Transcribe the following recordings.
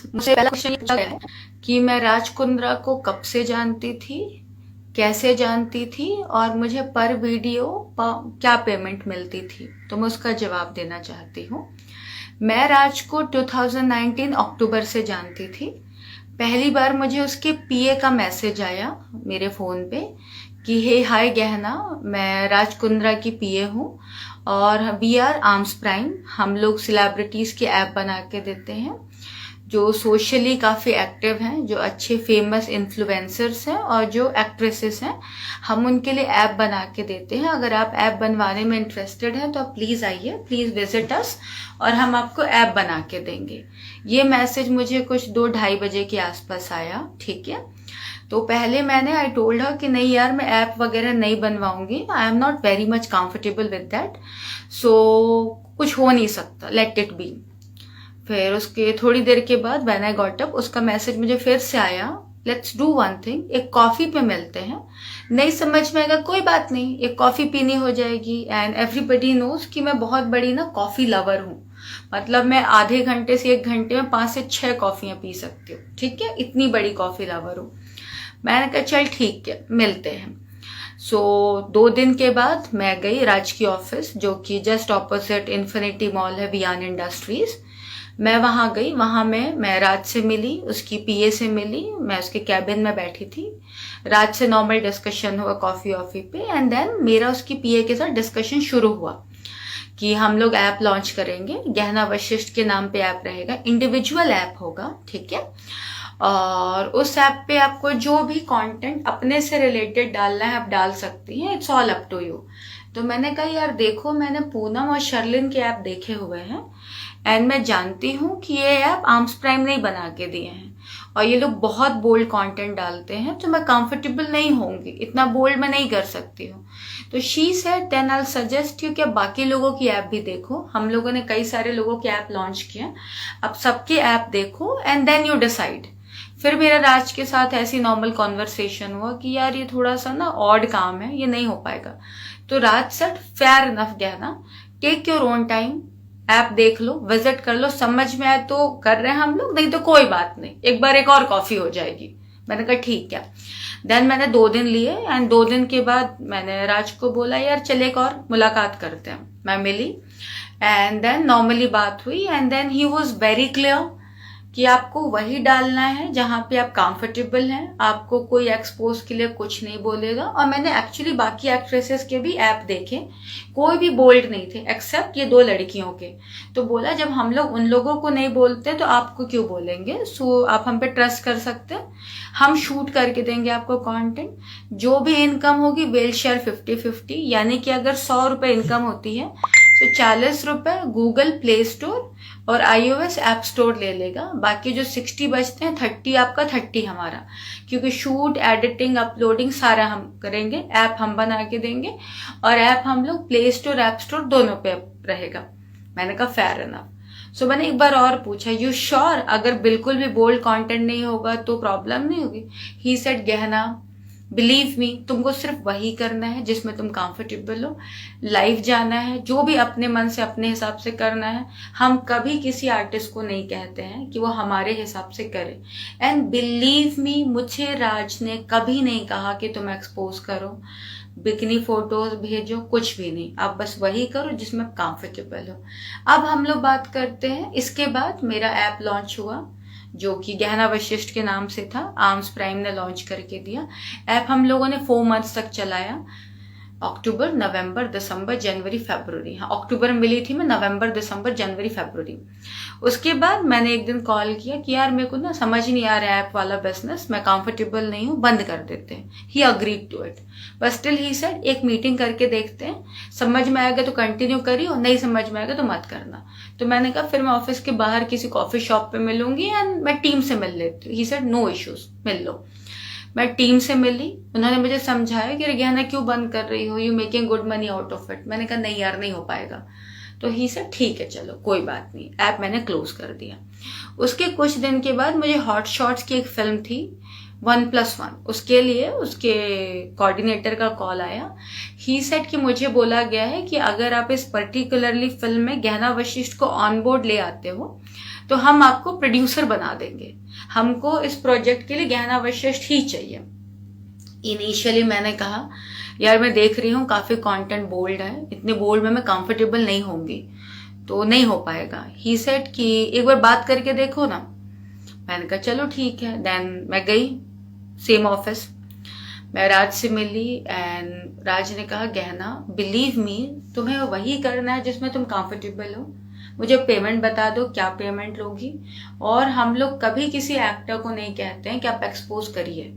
मुझसे पहला क्वेश्चन ये पूछा गया है कि मैं राज कुंद्रा को कब से जानती थी, कैसे जानती थी और मुझे पर वीडियो क्या पेमेंट मिलती थी। तो मैं उसका जवाब देना चाहती हूँ। मैं राज को 2019 अक्टूबर से जानती थी। पहली बार मुझे उसके पीए का मैसेज आया मेरे फ़ोन पे कि हे हाय गहना, मैं राज कुंद्रा की पीए हूँ और वी आर आर्म्स प्राइम। हम लोग सेलिब्रिटीज़ के ऐप बना के देते हैं जो सोशली काफ़ी एक्टिव हैं, जो अच्छे फेमस इन्फ्लुएंसर्स हैं और जो एक्ट्रेसेस हैं। हम उनके लिए ऐप बना के देते हैं। अगर आप ऐप बनवाने में इंटरेस्टेड हैं तो आप प्लीज़ आइए, प्लीज़ विजिट अस और हम आपको ऐप बना के देंगे। ये मैसेज मुझे कुछ 2-2:30 बजे के आसपास आया, ठीक है। तो पहले मैंने आई टोल्ड हर कि नहीं यार, मैं ऐप वगैरह नहीं बनवाऊंगी, I am not very much comfortable with that, so कुछ हो नहीं सकता, लेट इट बी। फिर उसके थोड़ी देर के बाद व्हेन आई गॉट अप, उसका मैसेज मुझे फिर से आया, लेट्स डू वन थिंग, एक कॉफी पे मिलते हैं। नहीं समझ में आएगा कोई बात नहीं, एक कॉफी पीनी हो जाएगी। एंड एवरीबडी नोज कि मैं बहुत बड़ी ना कॉफी लवर हूँ। मतलब मैं आधे घंटे से 1 घंटे में 5 से 6 कॉफियां पी सकती हूँ, ठीक है, इतनी बड़ी कॉफी लवर हूँ। मैंने कहा चल ठीक है, मिलते हैं। सो 2 दिन के बाद मैं गई राज की ऑफिस, जो कि जस्ट ऑपोजिट इन्फिनिटी मॉल है, वियान इंडस्ट्रीज। मैं वहां गई, वहां मैं राज से मिली, उसकी पीए से मिली, मैं उसके कैबिन में बैठी थी। राज से नॉर्मल डिस्कशन हुआ कॉफी ऑफी पे एंड देन मेरा उसकी पीए के साथ डिस्कशन शुरू हुआ कि हम लोग ऐप लॉन्च करेंगे, गहना वशिष्ठ के नाम पे ऐप रहेगा, इंडिविजुअल ऐप होगा, ठीक है। और उस ऐप पे आपको जो भी कंटेंट अपने से रिलेटेड डालना है आप डाल सकती हैं, it's all up to you. तो मैंने कहा यार देखो, मैंने पूनम और शर्लिन के ऐप देखे हुए हैं एंड मैं जानती हूँ कि ये ऐप आर्म्स प्राइम नहीं बना के दिए हैं और ये लोग बहुत बोल्ड कंटेंट डालते हैं, तो मैं कंफर्टेबल नहीं होंगी, इतना बोल्ड मैं नहीं कर सकती हूँ। तो she said then I suggest you कि बाकी लोगों की ऐप भी देखो। हम लोगों ने कई सारे लोगों के ऐप लॉन्च किए, अब सबके ऐप देखो एंड देन यू डिसाइड। फिर मेरा राज के साथ ऐसी नॉर्मल कॉन्वर्सेशन हुआ कि यार ये थोड़ा सा ना ऑड काम है, ये नहीं हो पाएगा। तो Raj said fair enough Gehna, take your own time, app देख लो, विजिट कर लो, समझ में आए तो कर रहे हैं हम लोग, नहीं तो कोई बात नहीं, एक बार एक और कॉफी हो जाएगी। मैंने कहा ठीक है। देन मैंने 2 दिन लिए एंड 2 दिन के बाद मैंने राज को बोला यार चल एक और मुलाकात करते हैं। मैं मिली एंड देन नॉर्मली बात हुई and then he was very clear कि आपको वही डालना है जहां पे आप कंफर्टेबल हैं, आपको कोई एक्सपोज के लिए कुछ नहीं बोलेगा। और मैंने एक्चुअली बाकी एक्ट्रेसेस के भी ऐप देखे, कोई भी बोल्ड नहीं थे एक्सेप्ट ये 2 लड़कियों के। तो बोला जब हम लोग उन लोगों को नहीं बोलते तो आपको क्यों बोलेंगे, सो आप हम पे ट्रस्ट कर सकते हैं, हम शूट करके देंगे आपको कंटेंट, जो भी इनकम होगी वेल शेयर 50-50। यानी कि अगर 100 रुपए इनकम होती है तो 40 रुपए गूगल प्ले स्टोर और iOS ऐप स्टोर ले लेगा, बाकी जो 60 बचते हैं 30 आपका 30 हमारा, क्योंकि शूट एडिटिंग अपलोडिंग सारा हम करेंगे, ऐप हम बना के देंगे और ऐप हम लोग प्ले स्टोर ऐप स्टोर दोनों पे रहेगा। मैंने कहा फेयर इनफ। सो मैंने एक बार और पूछा यू श्योर, अगर बिल्कुल भी बोल्ड कंटेंट नहीं होगा तो प्रॉब्लम नहीं होगी। ही सेड गहना बिलीव मी, तुमको सिर्फ वही करना है जिसमें तुम कंफर्टेबल हो, लाइव जाना है, जो भी अपने मन से अपने हिसाब से करना है। हम कभी किसी आर्टिस्ट को नहीं कहते हैं कि वो हमारे हिसाब से करे। एंड बिलीव मी, मुझे राज ने कभी नहीं कहा कि तुम एक्सपोज करो, बिकनी फोटोज भेजो, कुछ भी नहीं, आप बस वही करो जिसमें कंफर्टेबल हो। अब हम लोग बात करते हैं, इसके बाद मेरा ऐप लॉन्च हुआ जो कि गहना वशिष्ठ के नाम से था, आर्म्स प्राइम ने लॉन्च करके दिया। ऐप हम लोगों ने 4 मंथ्स तक चलाया, अक्टूबर, नवंबर, दिसंबर, जनवरी, फरवरी। हाँ, अक्टूबर में मिली थी मैं, नवंबर, दिसंबर, जनवरी, फरवरी। उसके बाद मैंने एक दिन कॉल किया कि यार मेरे को ना समझ नहीं आ रहा है ऐप वाला बिजनेस, मैं कंफर्टेबल नहीं हूँ, बंद कर देते हैं। He agreed to it, but still he said एक मीटिंग करके देखते हैं, समझ में आएगा तो कंटिन्यू करियो, नहीं समझ में आएगा तो मत करना। तो मैंने कहा फिर मैं ऑफिस के बाहर किसी कॉफी शॉप पे मिलूंगी एंड मैं टीम से मिल लेती हूँ। ही सेड नो इश्यूज, मिल लो। मैं टीम से मिली, उन्होंने मुझे समझाया कि गहना क्यों बंद कर रही हो, you making good money out of it. मैंने कहा नहीं यार, नहीं हो पाएगा। तो ही से ठीक है चलो कोई बात नहीं, ऐप मैंने क्लोज कर दिया। उसके कुछ दिन के बाद मुझे हॉट शॉट्स की एक फिल्म थी 1+1, उसके लिए उसके कोऑर्डिनेटर का कॉल आया। ही सेड कि मुझे बोला गया है कि अगर आप इस पर्टिकुलरली फिल्म में गहना वशिष्ठ को ऑन बोर्ड ले आते हो तो हम आपको प्रोड्यूसर बना देंगे, हमको इस प्रोजेक्ट के लिए गहना वशिष्ठ ही चाहिए। इनिशियली मैंने कहा यार मैं देख रही हूँ काफी कंटेंट बोल्ड है, इतने बोल्ड में मैं कंफर्टेबल नहीं होंगी, तो नहीं हो पाएगा। ही सेड कि एक बार बात करके देखो ना। मैंने कहा चलो ठीक है। देन मैं गई सेम ऑफिस, मैं राज से मिली एंड राज ने कहा गहना बिलीव मी तुम्हें वही करना है जिसमें तुम कंफर्टेबल हो, मुझे पेमेंट बता दो क्या पेमेंट लोगी। और हम लोग कभी किसी एक्टर को नहीं कहते हैं कि आप एक्सपोज करिए।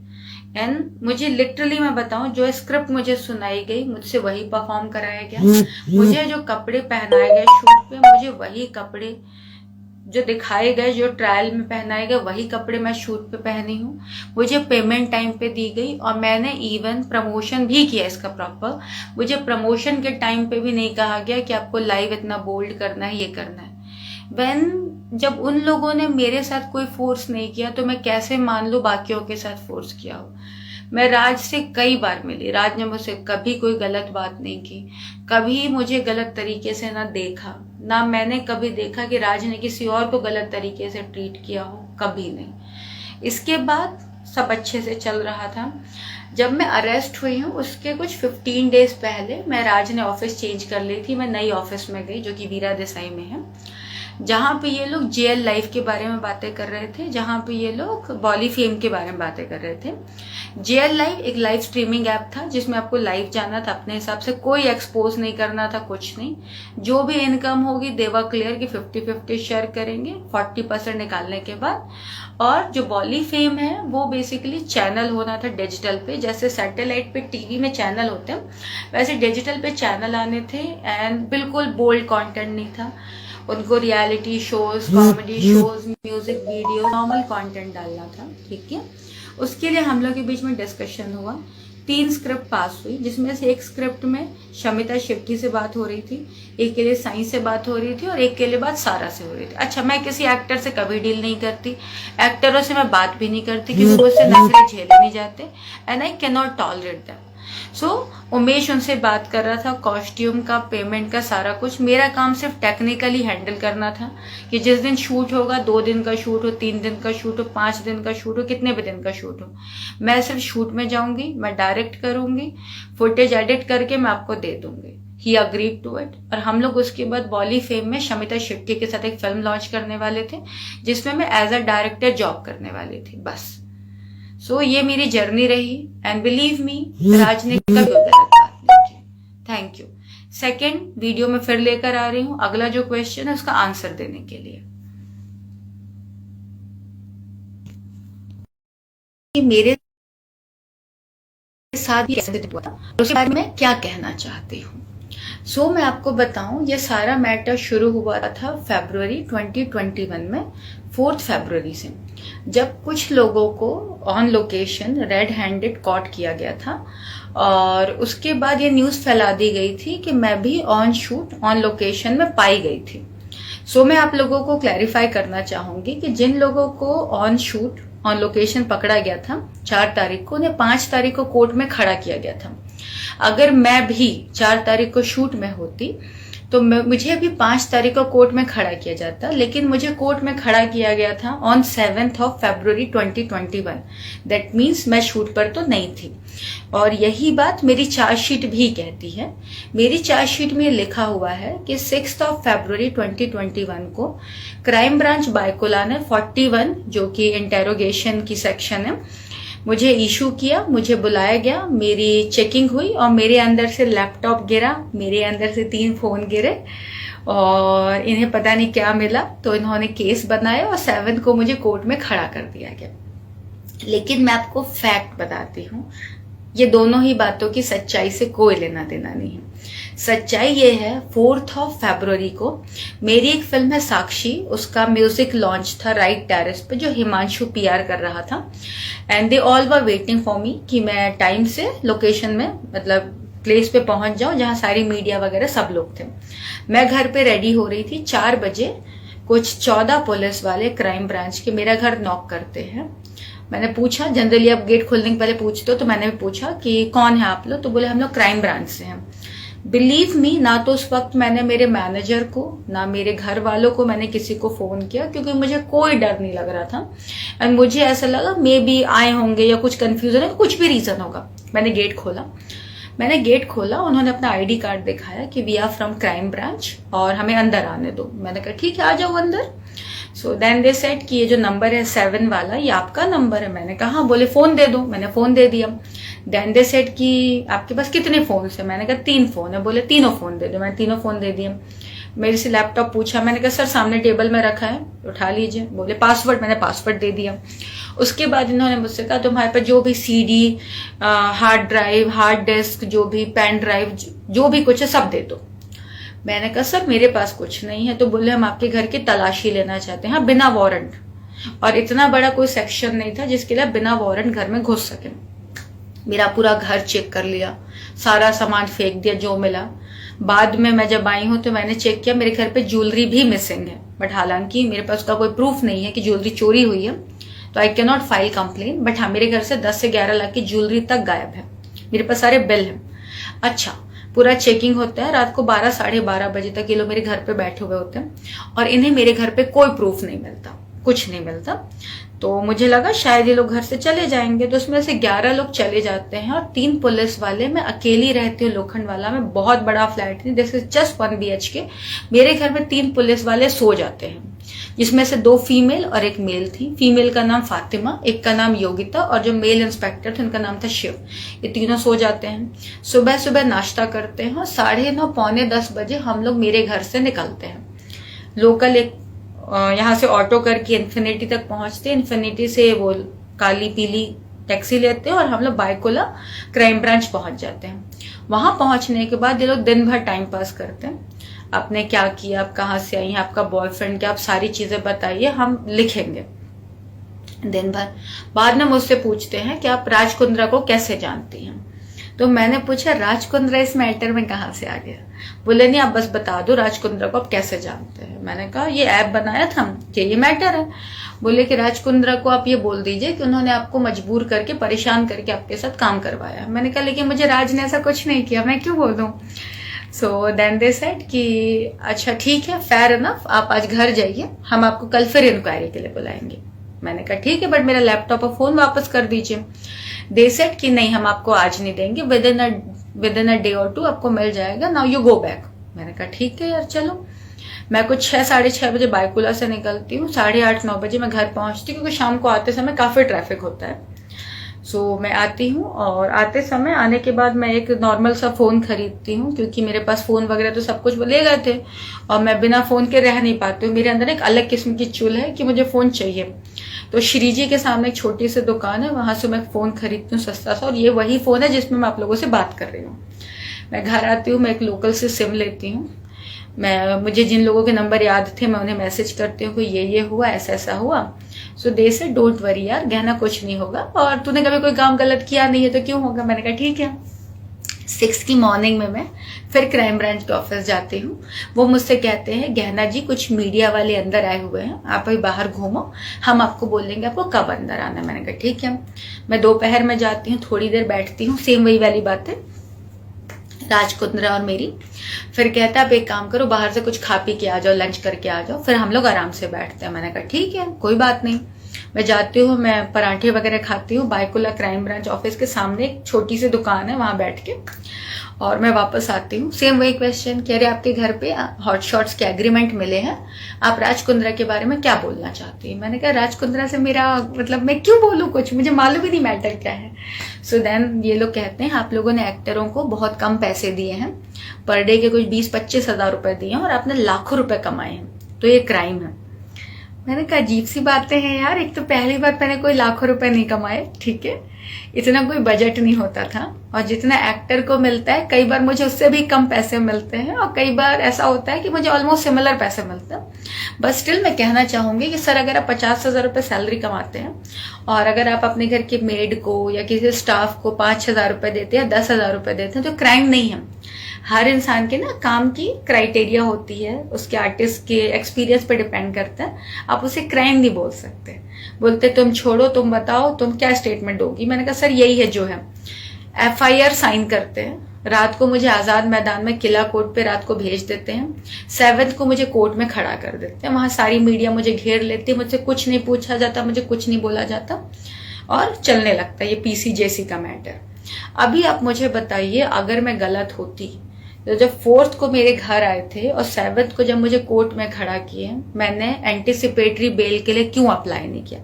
एंड मुझे लिटरली मैं बताऊं, जो स्क्रिप्ट मुझे सुनाई गई मुझसे वही परफॉर्म कराया गया, मुझे जो कपड़े पहनाए गए शूट पे मुझे वही कपड़े जो दिखाए गए, जो ट्रायल में पहनाए गए वही कपड़े मैं शूट पे पहनी हूँ। मुझे पेमेंट टाइम पे दी गई और मैंने इवन प्रमोशन भी किया इसका प्रॉपर। मुझे प्रमोशन के टाइम पे भी नहीं कहा गया कि आपको लाइव इतना बोल्ड करना है, ये करना है। जब उन लोगों ने मेरे साथ कोई फोर्स नहीं किया तो मैं कैसे मान लूं बाकियों के साथ फोर्स किया हो। मैं राज से कई बार मिली, राज ने मुझसे कभी कोई गलत बात नहीं की, कभी मुझे गलत तरीके से ना देखा, ना मैंने कभी देखा कि राज ने किसी और को गलत तरीके से ट्रीट किया हो, कभी नहीं। इसके बाद सब अच्छे से चल रहा था। जब मैं अरेस्ट हुई हूँ उसके कुछ 15 डेज पहले मैं राज ने ऑफिस चेंज कर ली थी, मैं नई ऑफिस में गई जो कि वीरा देसाई में है, जहाँ पे ये लोग जेएल लाइफ के बारे में बातें कर रहे थे, जहाँ पे ये लोग बॉली फेम के बारे में बातें कर रहे थे। जेएल लाइव एक लाइव स्ट्रीमिंग ऐप था जिसमें आपको लाइव जाना था अपने हिसाब से, कोई एक्सपोज नहीं करना था, कुछ नहीं। जो भी इनकम होगी देवा क्लियर की 50-50 शेयर करेंगे 40% निकालने के बाद। और जो बॉली फेम है वो बेसिकली चैनल होना था डिजिटल पे, जैसे सैटेलाइट पे टीवी में चैनल होते हैं वैसे डिजिटल पे चैनल आने थे। एंड बिल्कुल बोल्ड कंटेंट नहीं था, उनको reality shows, comedy shows, music video, normal content डालना था, ठीक है। उसके लिए हम लोग के बीच में डिस्कशन हुआ, 3 स्क्रिप्ट पास हुई, जिसमें से एक स्क्रिप्ट में शमिता शेट्टी से बात हो रही थी, एक के लिए साई से बात हो रही थी और एक के लिए बात सारा से हो रही थी। अच्छा, मैं किसी एक्टर से कभी डील नहीं करती, एक्टरों से मैं बात भी नहीं करती क्योंकि मुझसे नखरे झेले नहीं जाते and I can not tolerate them. So Umesh उनसे बात कर रहा था कॉस्ट्यूम का, पेमेंट का, सारा कुछ। मेरा काम सिर्फ टेक्निकली हैंडल करना था कि जिस दिन शूट होगा, 2 दिन का शूट हो, 3 दिन का शूट हो, 5 दिन का शूट हो, कितने भी दिन का शूट हो, मैं सिर्फ शूट में जाऊंगी, मैं डायरेक्ट करूंगी, फुटेज एडिट करके मैं आपको दे दूंगी। He agreed to it. और हम लोग उसके बाद बॉली फेम में शमिता शेट्टी के साथ एक फिल्म लॉन्च करने वाले थे जिसमें मैं एज अ डायरेक्टर जॉब करने वाली थी, बस। सो ये मेरी जर्नी रही एंड बिलीव मी, राज ने कभी गलत बात नहीं की। Thank you. सेकेंड वीडियो में फिर लेकर आ रही हूं, अगला जो क्वेश्चन है उसका आंसर देने के लिए। मेरे साथ कैसे हुआ था, उसके बारे में क्या कहना चाहती हूँ। सो मैं आपको बताऊं, ये सारा मैटर शुरू हुआ था फरवरी 2021 में, 4 फरवरी से, जब कुछ लोगों को on location red handed caught किया गया था। और उसके बाद ये न्यूज फैला दी गई थी कि मैं भी ऑन शूट ऑन लोकेशन में पाई गई थी। सो मैं आप लोगों को क्लैरिफाई करना चाहूंगी कि जिन लोगों को ऑन शूट ऑन लोकेशन पकड़ा गया था 4 तारीख को, उन्हें 5 तारीख को कोर्ट में खड़ा किया गया था। अगर मैं भी 4 तारीख को शूट में होती तो मुझे भी 5 तारीख को कोर्ट में खड़ा किया जाता, लेकिन मुझे कोर्ट में खड़ा किया गया था ऑन 7 फरवरी 2021। दैट मीन्स मैं शूट पर तो नहीं थी। और यही बात मेरी चार्जशीट भी कहती है। मेरी चार्जशीट में लिखा हुआ है कि 6 फरवरी 2021 को क्राइम ब्रांच बायकुला ने 41, जो कि इंटेरोगेशन की सेक्शन है, मुझे इशू किया, मुझे बुलाया गया, मेरी चेकिंग हुई और मेरे अंदर से लैपटॉप गिरा, मेरे अंदर से 3 फोन गिरे और इन्हें पता नहीं क्या मिला, तो इन्होंने केस बनाया और 7 को मुझे कोर्ट में खड़ा कर दिया गया। लेकिन मैं आपको फैक्ट बताती हूँ, ये दोनों ही बातों की सच्चाई से कोई लेना देना नहीं है। सच्चाई ये है, 4 फरवरी को मेरी एक फिल्म है साक्षी, उसका म्यूजिक लॉन्च था राइट टेरेस पे, जो हिमांशु पीआर कर रहा था। And they all were waiting for me कि मैं टाइम से लोकेशन में, मतलब प्लेस पे पहुंच जाऊं जहां सारी मीडिया वगैरह सब लोग थे। मैं घर पे रेडी हो रही थी, 4 बजे कुछ 14 पुलिस वाले क्राइम ब्रांच के मेरा घर नॉक करते हैं। मैंने पूछा, जनरली आप गेट खोलने के पहले पूछते हो, तो मैंने भी पूछा कि कौन है आप लोग, तो बोले हम लोग क्राइम ब्रांच से हैं। बिलीव मी, ना तो उस वक्त मैंने मेरे मैनेजर को, ना मेरे घर वालों को मैंने किसी को फोन किया, क्योंकि मुझे कोई डर नहीं लग रहा था। एंड मुझे ऐसा लगा मे बी आए होंगे या कुछ कंफ्यूजन है, कुछ भी रीजन होगा। मैंने गेट खोला, उन्होंने अपना आईडी कार्ड दिखाया कि we are from crime branch और हमें अंदर आने दो। मैंने कहा ठीक है, आ जाओ अंदर। सो देन दे सेड कि ये जो नंबर है 7 वाला, ये आपका नंबर है। मैंने कहा हाँ। बोले फोन दे दो। मैंने फोन दे दिया। देन दे सेड कि आपके पास कितने फोन है? मैंने कहा 3 फोन है। बोले तीनों फोन दे दो। मैंने तीनों फोन दे दिए। मेरे से लैपटॉप पूछा। मैंने कहा सर सामने टेबल में रखा है, उठा लीजिए। बोले पासवर्ड। मैंने पासवर्ड दे दिया। उसके बाद इन्होंने मुझसे कहा तुम्हारे पास जो भी CD, hard drive, hard disk, जो भी पेन ड्राइव, जो भी कुछ है सब दे दो। मैंने कहा सर मेरे पास कुछ नहीं है। तो बोले हम आपके घर की तलाशी लेना चाहते हैं, हाँ, बिना वारंट। और इतना बड़ा कोई सेक्शन नहीं था जिसके लिए बिना वारंट घर में घुस सके। मेरा पूरा घर चेक कर लिया, सारा सामान फेंक दिया जो मिला। बाद में मैं जब आई हूं तो मैंने चेक किया, मेरे घर पे ज्वेलरी भी मिसिंग है। बट हालांकि मेरे पास उसका कोई प्रूफ नहीं है कि ज्वेलरी चोरी हुई है, तो आई can not file complain. But हाँ, मेरे घर से 10 से 11 लाख की ज्वेलरी तक गायब है। मेरे पास सारे बिल हैं। अच्छा, पूरा चेकिंग होता है। रात को 12 साढ़े 12 बजे तक ये लोग मेरे घर पे बैठे हुए होते हैं और इन्हें मेरे घर पे कोई प्रूफ नहीं मिलता, कुछ नहीं मिलता। तो मुझे लगा शायद ये लोग घर से चले जाएंगे। तो उसमें से 11 लोग चले जाते हैं और 3 पुलिस वाले। मैं अकेली रहती हूँ लोखंड वाला में, बहुत बड़ा फ्लैट है, दिस इज जस्ट 1 BHK। मेरे घर में 3 पुलिस वाले सो जाते हैं, जिसमें से 2 फीमेल और 1 मेल थी। फीमेल का नाम फातिमा, एक का नाम योगिता, और जो मेल इंस्पेक्टर थे उनका नाम था शिव। ये तीनों सो जाते हैं। सुबह सुबह नाश्ता करते हैं और 9:30 पौने 10 बजे हम लोग मेरे घर से निकलते हैं। लोकल एक यहाँ से ऑटो करके इन्फिनिटी तक पहुंचते हैं। इन्फिनिटी से वो काली पीली टैक्सी लेते हैं और हम लोग बायकुला क्राइम ब्रांच पहुंच जाते हैं। वहां पहुंचने के बाद ये लोग दिन भर टाइम पास करते हैं। आपने क्या किया, आप कहाँ से आई हैं, आपका बॉयफ्रेंड क्या, आप सारी चीजें बताइए, हम लिखेंगे दिन भर। बाद में मुझसे पूछते हैं कि आप राज कुंद्रा को कैसे जानती हैं। तो मैंने पूछा राज कुंद्रा इस मैटर में कहाँ से आ गया। बोले नहीं, आप बस बता दो राज कुंद्रा को आप कैसे जानते हैं। मैंने कहा ये ऐप बनाया था कि ये मैटर है। बोले कि राज कुंद्रा को आप ये बोल दीजिए कि उन्होंने आपको मजबूर करके, परेशान करके आपके साथ काम करवाया। मैंने कहा लेकिन मुझे राज ने ऐसा कुछ नहीं किया, मैं क्यों बोल दूं। सो देन दे सेड कि अच्छा ठीक है, फेयर इनफ, आप आज घर जाइए, हम आपको कल फिर इंक्वायरी के लिए बुलाएंगे। मैंने कहा ठीक है, बट मेरा लैपटॉप और फोन वापस कर दीजिए। दे सेड कि नहीं, हम आपको आज नहीं देंगे, विद इन अ डे और 2 आपको मिल जाएगा, नाउ यू गो बैक। मैंने कहा ठीक है यार, चलो। मैं कुछ 6 साढ़े 6 बजे बायकुला से निकलती हूँ, 8:30 9 बजे मैं घर पहुंचती हूँ, क्योंकि शाम को आते समय काफी ट्रैफिक होता है। सो मैं आती हूँ और आने के बाद मैं एक नॉर्मल सा फोन खरीदती हूँ, क्योंकि मेरे पास फोन वगैरह तो सब कुछ ले गए थे और मैं बिना फोन के रह नहीं पाती हूँ। मेरे अंदर एक अलग किस्म की चुल है कि मुझे फोन चाहिए। तो श्री जी के सामने एक छोटी सी दुकान है, वहां से मैं फोन खरीदती हूँ सस्ता सा, और ये वही फोन है जिसमें मैं आप लोगों से बात कर रही हूँ। मैं घर आती हूँ, मैं एक लोकल से सिम लेती हूँ। मुझे जिन लोगों के नंबर याद थे मैं उन्हें मैसेज करती हूँ कि ये हुआ, ऐसा ऐसा हुआ। सो दे से डोंट वरी यार, गहना कुछ नहीं होगा, और तूने कभी कोई काम गलत किया नहीं है तो क्यों होगा। मैंने कहा ठीक है। 6 की मॉर्निंग में मैं फिर क्राइम ब्रांच के ऑफिस जाती हूँ। वो मुझसे कहते हैं गहना जी कुछ मीडिया वाले अंदर आए हुए हैं, आप अभी बाहर घूमो, हम आपको बोल देंगे आपको कब अंदर आना। मैंने कहा ठीक है। मैं दोपहर में जाती हूँ, थोड़ी देर बैठती हूँ, सेम वही वाली बात है, राज कुंद्रा और मेरी। फिर कहता आप एक काम करो, बाहर से कुछ खा पी के आ जाओ, लंच करके आ जाओ, फिर हम लोग आराम से बैठते हैं। मैंने कहा ठीक है, कोई बात नहीं। मैं जाती हूँ, मैं पराठे वगैरह खाती हूँ। बायकुला क्राइम ब्रांच ऑफिस के सामने एक छोटी सी दुकान है, वहां बैठ के, और मैं वापस आती हूँ। सेम वही क्वेश्चन, कह रहे आपके घर पे हॉट शॉट्स के एग्रीमेंट मिले हैं, आप राज कुंद्रा के बारे में क्या बोलना चाहती है। मैंने कहा राज कुंद्रा से मेरा मतलब, मैं क्यों बोलूँ कुछ, मुझे मालूम ही नहीं मैटर क्या है। सो देन ये लोग कहते हैं आप लोगों ने एक्टरों को बहुत कम पैसे दिए हैं, पर डे के कुछ 20-25 हजार रुपए दिए हैं और आपने लाखों रुपए कमाए हैं, तो ये क्राइम है। मैंने कहा अजीब सी बातें हैं यार, एक तो पहली बार मैंने कोई लाखों रुपए नहीं कमाए, ठीक है, इतना कोई बजट नहीं होता था, और जितना एक्टर को मिलता है कई बार मुझे उससे भी कम पैसे मिलते हैं, और कई बार ऐसा होता है कि मुझे ऑलमोस्ट सिमिलर पैसे मिलते हैं। बस स्टिल मैं कहना चाहूंगी कि सर अगर आप 50,000 रुपए सैलरी कमाते हैं और अगर आप अपने घर के मेड को या किसी स्टाफ को 5,000 रुपए देते हैं, 10,000 रुपए देते हैं, तो क्राइम नहीं है। हर इंसान के ना काम की क्राइटेरिया होती है, उसके आर्टिस्ट के एक्सपीरियंस पे डिपेंड करता है, आप उसे क्राइम नहीं बोल सकते। बोलते तुम छोड़ो, तुम बताओ तुम क्या स्टेटमेंट दोगी। मैंने कहा सर यही है जो है। FIR साइन करते हैं, रात को मुझे आजाद मैदान में किला कोर्ट पे रात को भेज देते हैं। 7 को मुझे कोर्ट में खड़ा कर देते हैं। वहां सारी मीडिया मुझे घेर लेती है, मुझसे कुछ नहीं पूछा जाता, मुझे कुछ नहीं बोला जाता और चलने लगता है ये पीसीजेसी का मैटर। अभी आप मुझे बताइए, अगर मैं गलत होती तो जब 4th को मेरे घर आए थे और 7th को जब मुझे कोर्ट में खड़ा किए, मैंने एंटीसिपेटरी बेल के लिए क्यों अप्लाई नहीं किया?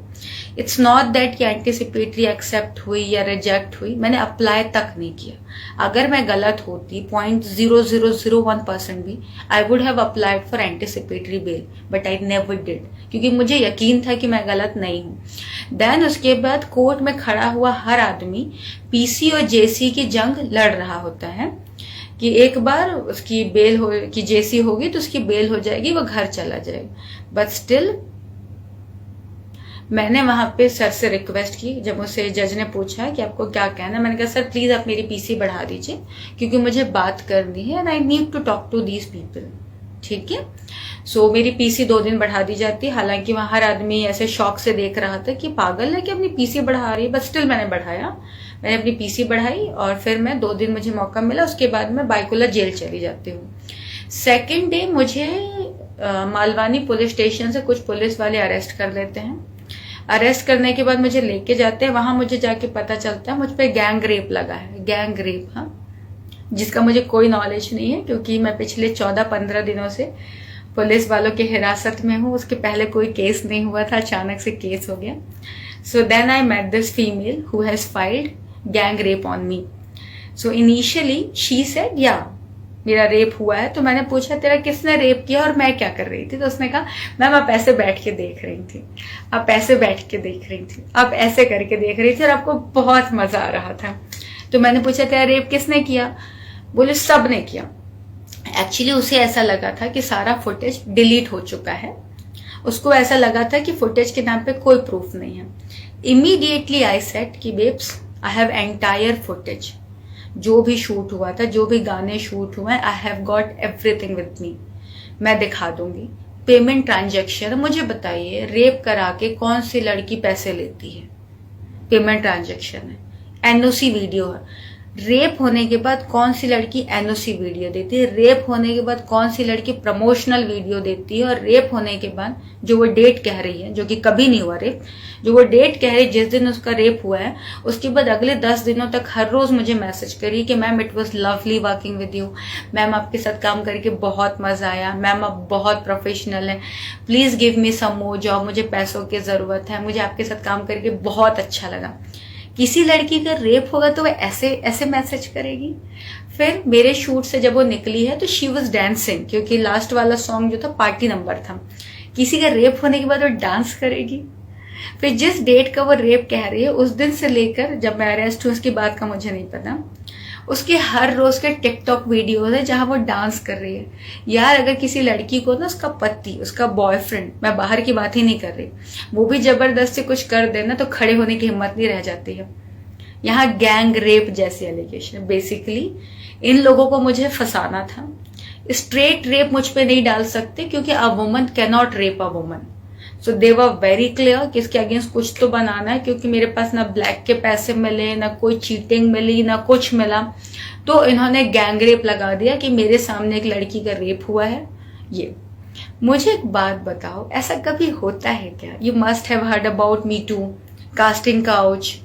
इट्स नॉट दैट कि एंटीसिपेटरी एक्सेप्ट हुई या रिजेक्ट हुई, मैंने अप्लाई तक नहीं किया। अगर मैं गलत होती 0.0001% भी, I would have applied for anticipatory bail, but I never did, क्योंकि मुझे यकीन था कि मैं गलत नहीं हूं। देन उसके बाद कोर्ट में खड़ा हुआ हर आदमी पीसी और जेसी की जंग लड़ रहा होता है कि एक बार उसकी बेल हो कि जेसी होगी तो उसकी बेल हो जाएगी, वो घर चला जाएगा। बट स्टिल मैंने वहां पे सर से रिक्वेस्ट की, जब मुझसे जज ने पूछा कि आपको क्या कहना है, मैंने कहा सर प्लीज आप मेरी पीसी बढ़ा दीजिए क्योंकि मुझे बात करनी है and I need to talk to these people. ठीक है, सो मेरी पीसी 2 दिन बढ़ा दी जाती। हालांकि वहां हर आदमी ऐसे शौक से देख रहा था कि पागल है कि अपनी पीसी बढ़ा रही है, बट स्टिल मैंने बढ़ाया। मैंने अपनी पीसी बढ़ाई और फिर मैं 2 दिन मुझे मौका मिला, उसके बाद मैं बाइकुला जेल चली जाती हूँ। सेकेंड डे मुझे मालवानी पुलिस स्टेशन से कुछ पुलिस वाले अरेस्ट कर लेते हैं। अरेस्ट करने के बाद मुझे लेके जाते हैं, वहां मुझे जाके पता चलता है मुझ पे गैंग रेप लगा है। गैंग रेप, हाँ, जिसका मुझे कोई नॉलेज नहीं है क्योंकि मैं पिछले 14-15 दिनों से पुलिस वालों के हिरासत में हूँ। उसके पहले कोई केस नहीं हुआ था, अचानक से केस हो गया। So then I met this female who has filed gang rape on me. So initially she said या मेरा रेप हुआ है। तो मैंने पूछा तेरा किसने रेप किया और मैं क्या कर रही थी? तो उसने कहा मैम आप ऐसे बैठ के देख रही थी, आप ऐसे बैठ के देख रही थी, आप ऐसे करके देख रही थी और आपको बहुत मजा आ रहा था। तो मैंने पूछा तेरा रेप किसने किया? बोले सब ने किया। एक्चुअली उसे ऐसा लगा था कि सारा फुटेज डिलीट हो चुका है, उसको ऐसा लगा था कि फुटेज के नाम पे कोई प्रूफ नहीं है। इमीडिएटली आई सेड कि babes I have entire footage, जो भी शूट हुआ था, जो भी गाने शूट हुए, I have got everything with me, मैं दिखा दूंगी। पेमेंट ट्रांजैक्शन, मुझे बताइए रेप करा के कौन सी लड़की पैसे लेती है? पेमेंट ट्रांजैक्शन है, एनओसी वीडियो है। रेप होने के बाद कौन सी लड़की एनओसी वीडियो देती है? रेप होने के बाद कौन सी लड़की प्रमोशनल वीडियो देती है? और रेप होने के बाद जो वो डेट कह रही है, जो कि कभी नहीं हुआ रेप, जो वो डेट कह रही है जिस दिन उसका रेप हुआ है, उसके बाद अगले 10 दिनों तक हर रोज मुझे मैसेज करी कि ma'am it was lovely working with you, ma'am आपके साथ काम करके बहुत मजा आया, मैम आप बहुत प्रोफेशनल है, please give me some more job, मुझे पैसों की जरूरत है, मुझे आपके साथ काम करके बहुत अच्छा लगा। किसी लड़की का रेप होगा तो वह ऐसे ऐसे मैसेज करेगी? फिर मेरे शूट से जब वो निकली है तो शी वॉज डांसिंग, क्योंकि लास्ट वाला सॉन्ग जो था पार्टी नंबर था। किसी का रेप होने के बाद वो डांस करेगी? फिर जिस डेट का वो रेप कह रही है उस दिन से लेकर जब मैं अरेस्ट हूँ उसकी बात का मुझे नहीं पता, उसके हर रोज के टिकटॉक वीडियोज है जहां वो डांस कर रही है। यार अगर किसी लड़की को ना उसका पति, उसका बॉयफ्रेंड, मैं बाहर की बात ही नहीं कर रही, वो भी जबरदस्ती कुछ कर देना तो खड़े होने की हिम्मत नहीं रह जाती है। यहाँ गैंग रेप जैसे एलिगेशन, बेसिकली इन लोगों को मुझे फंसाना था। स्ट्रेट रेप मुझ पे नहीं डाल सकते क्योंकि a woman can not rape a woman. So they were very clear कि इसके अगेंस्ट कुछ तो बनाना है, क्योंकि मेरे पास ना ब्लैक के पैसे मिले, ना कोई चीटिंग मिली, ना कुछ मिला। तो इन्होंने गैंग रेप लगा दिया कि मेरे सामने एक लड़की का रेप हुआ है। ये मुझे एक बात बताओ, ऐसा कभी होता है क्या? You must have heard about me too, casting couch,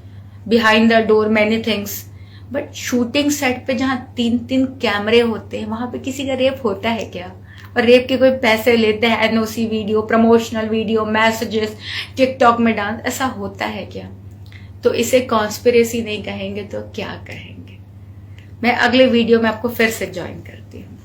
behind the door, many things, but shooting set पे जहाँ 3-3 कैमरे होते हैं वहां पे किसी का रेप होता है क्या? और रेप के कोई पैसे लेते हैं? NOC video, promotional video, messages, TikTok में डांस, ऐसा होता है क्या? तो इसे कॉन्स्पिरेसी नहीं कहेंगे तो क्या कहेंगे? मैं अगले वीडियो में आपको फिर से ज्वाइन करती हूँ।